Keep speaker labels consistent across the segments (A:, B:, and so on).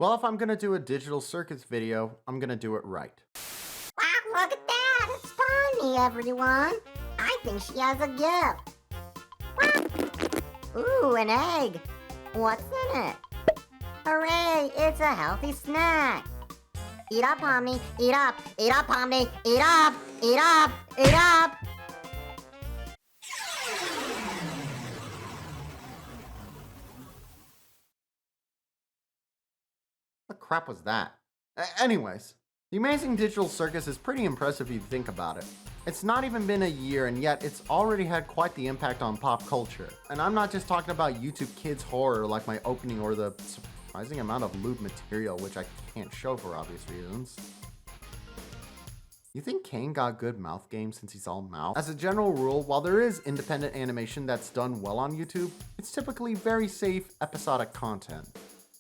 A: Well, if I'm gonna do a digital circus video, I'm gonna do it right.
B: Wow, look at that! It's Pomni, everyone! I think she has a gift. Ooh, an egg! What's in it? Hooray! It's a healthy snack! Eat up, Pomni! Eat up! Eat up, Pomni! Eat up! Eat up! Eat up!
A: What the crap was that? Anyways, the Amazing Digital Circus is pretty impressive if you think about it. It's not even been a year and yet it's already had quite the impact on pop culture. And I'm not just talking about YouTube Kids horror like my opening or the surprising amount of lewd material which I can't show for obvious reasons. You think Kane got good mouth game since he's all mouth? As a general rule, while there is independent animation that's done well on YouTube, it's typically very safe, episodic content.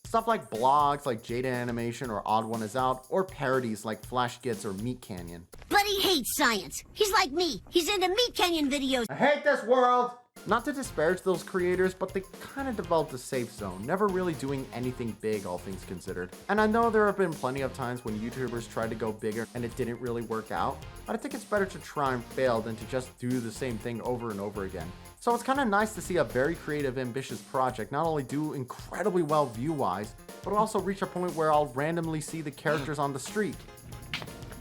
A: Stuff like blogs like Jada Animation or Odd One Is Out, or parodies like Flash Gits or Meat Canyon.
C: But he hates science. He's like me. He's into Meat Canyon videos.
A: I hate this world! Not to disparage those creators, but they kind of developed a safe zone, never really doing anything big, all things considered. And I know there have been plenty of times when YouTubers tried to go bigger and it didn't really work out, but I think it's better to try and fail than to just do the same thing over and over again. So it's kind of nice to see a very creative, ambitious project not only do incredibly well view-wise, but also reach a point where I'll randomly see the characters on the street.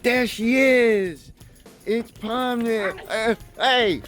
D: There she is! It's Pomni! Hey!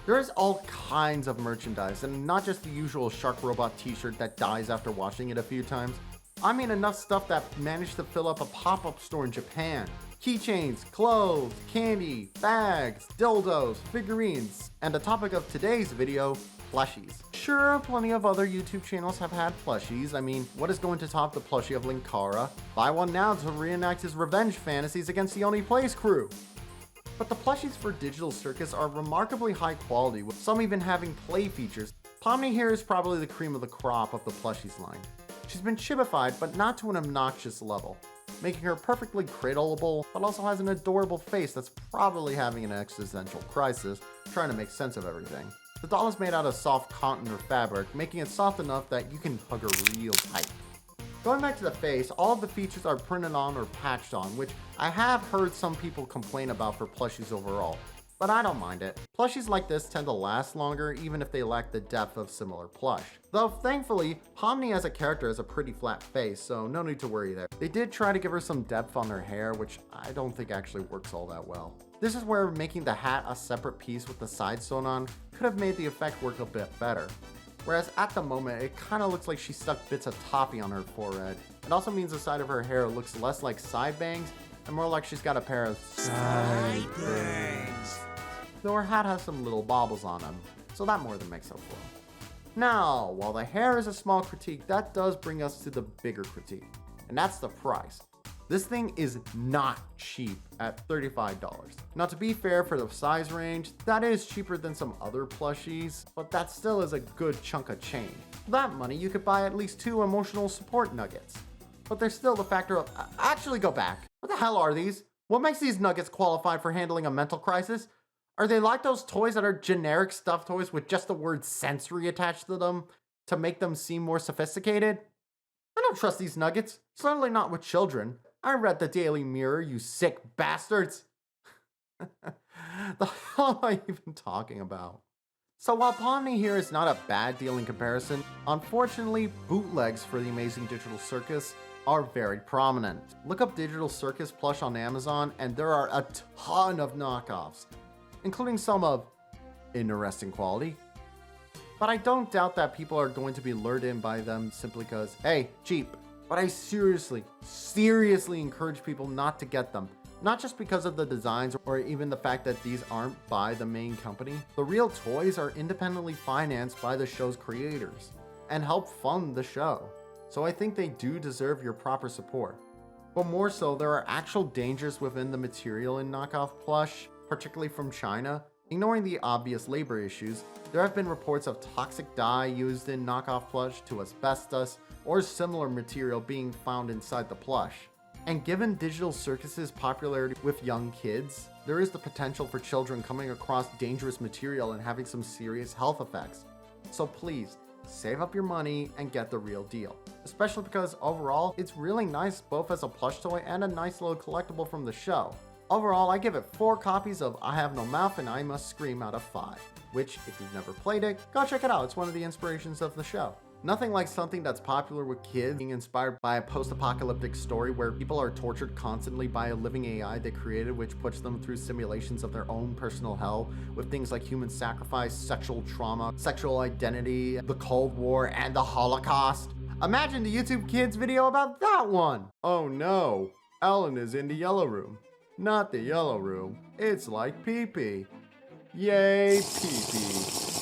A: There's all kinds of merchandise, and not just the usual shark robot t-shirt that dies after washing it a few times. I mean enough stuff that managed to fill up a pop-up store in Japan. Keychains, clothes, candy, bags, dildos, figurines, and the topic of today's video, plushies. Sure, plenty of other YouTube channels have had plushies. I mean, what is going to top the plushie of Linkara? Buy one now to reenact his revenge fantasies against the Only Plays crew. But the plushies for Digital Circus are remarkably high quality, with some even having play features. Pomni here is probably the cream of the crop of the plushies line. She's been chibified, but not to an obnoxious level, making her perfectly cradleable, but also has an adorable face that's probably having an existential crisis, trying to make sense of everything. The doll is made out of soft cotton or fabric, making it soft enough that you can hug her real tight. Going back to the face, all of the features are printed on or patched on, which I have heard some people complain about for plushies overall, but I don't mind it. Plushies like this tend to last longer even if they lack the depth of similar plush. Though thankfully, Pomni as a character has a pretty flat face, so no need to worry there. They did try to give her some depth on her hair, which I don't think actually works all that well. This is where making the hat a separate piece with the side sewn on could have made the effect work a bit better. Whereas at the moment, it kind of looks like she stuck bits of toffee on her forehead. It also means the side of her hair looks less like side bangs and more like she's got a pair of side bangs. Though her hat has some little baubles on them, so that more than makes up for it. Now, while the hair is a small critique, that does bring us to the bigger critique, and that's the price. This thing is not cheap at $35. Now to be fair, for the size range, that is cheaper than some other plushies, but that still is a good chunk of change. For that money, you could buy at least 2 emotional support nuggets. But there's still the factor of, actually go back. What the hell are these? What makes these nuggets qualified for handling a mental crisis? Are they like those toys that are generic stuffed toys with just the word sensory attached to them to make them seem more sophisticated? I don't trust these nuggets, certainly not with children. I read the Daily Mirror, you sick bastards. The hell am I even talking about? So while Pomni here is not a bad deal in comparison, unfortunately, bootlegs for the Amazing Digital Circus are very prominent. Look up Digital Circus plush on Amazon and there are a ton of knockoffs, including some of interesting quality. But I don't doubt that people are going to be lured in by them simply because, hey, cheap. But I seriously encourage people not to get them. Not just because of the designs or even the fact that these aren't by the main company. The real toys are independently financed by the show's creators and help fund the show. So I think they do deserve your proper support. But more so, there are actual dangers within the material in knockoff plush, particularly from China. Ignoring the obvious labor issues, there have been reports of toxic dye used in knockoff plush to asbestos or similar material being found inside the plush. And given Digital Circus's popularity with young kids, there is the potential for children coming across dangerous material and having some serious health effects. So please, save up your money and get the real deal. Especially because overall, it's really nice both as a plush toy and a nice little collectible from the show. Overall, I give it 4 copies of I Have No Mouth and I Must Scream out of 5, which, if you've never played it, go check it out. It's one of the inspirations of the show. Nothing like something that's popular with kids being inspired by a post-apocalyptic story where people are tortured constantly by a living AI they created, which puts them through simulations of their own personal hell with things like human sacrifice, sexual trauma, sexual identity, the Cold War, and the Holocaust. Imagine the YouTube Kids video about that one! Oh no, Ellen is in the yellow room. Not the yellow room, it's like pee-pee. Yay, pee-pee.